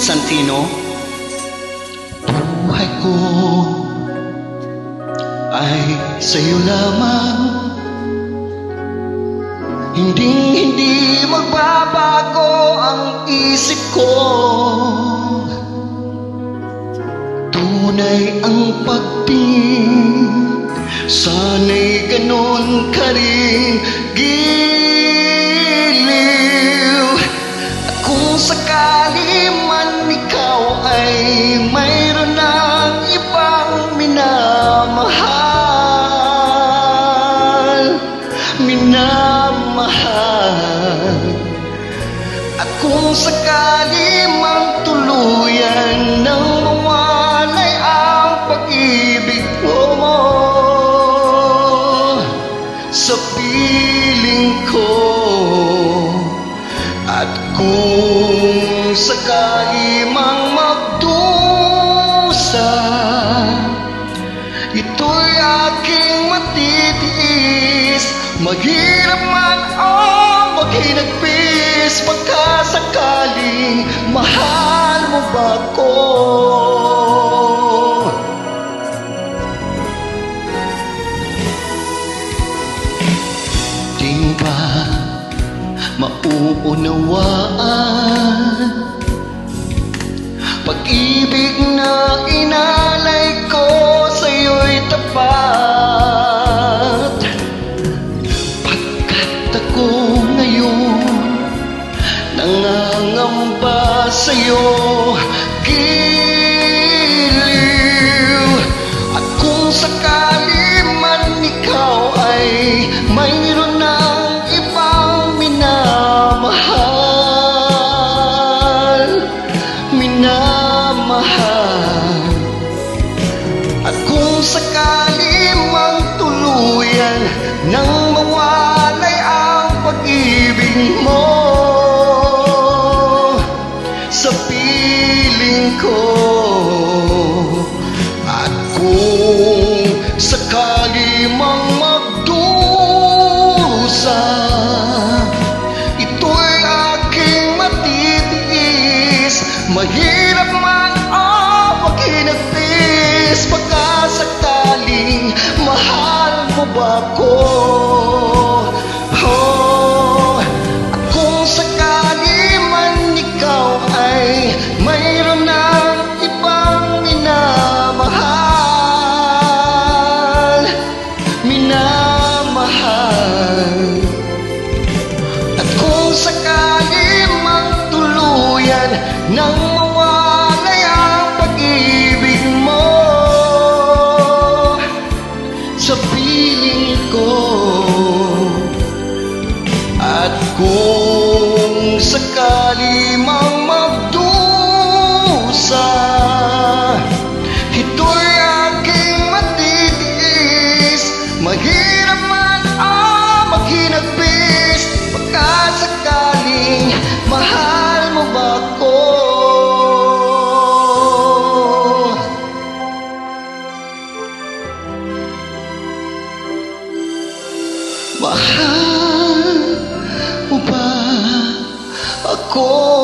Santino. Buhay ko ay sa'yo lamang, hindi magbabago ang isip ko. Tunay ang pag-ibig, sana'y ganon ka rin giliw. At kung sakali man ikaw ay mayroon ng ibang minamahal, at kung sakali mang tuluyan ng mawalay ang pag-ibig mo sa piling ko, at kung sakali mang magdusa, ito'y aking matitiis. Maghirap man o maghinagpis, pagkasakaling mahal mo ba ko? Di mo ba mauunawaan pag-ibig na inalay ko sa'yo'y tapat? Pagkat ako ngayon nangangamba sa'yo, giliw. At kung sakali man ikaw ay mayroon ng ibang minamahal, at kung sakali mang tuluyan nang mawalay ang pag-ibig mo sa piling ko, at kung sakali mang magdusa, ito'y aking matitiis. Mahirap man o maghinagpis, pagkasakaling mahal mo ba ko? Oh, at kung sakali man ikaw ay mayroon ng ibang minamahal, at kung sakali mang tuluyan nang mawalay ang pag-ibig mo sa piling ko, at kung sakali mang magdusa, ito'y aking matitiis. Mahirap man o maghinagpis, pagkasakaling mahal mo ba ko? Mahal mo ba ako?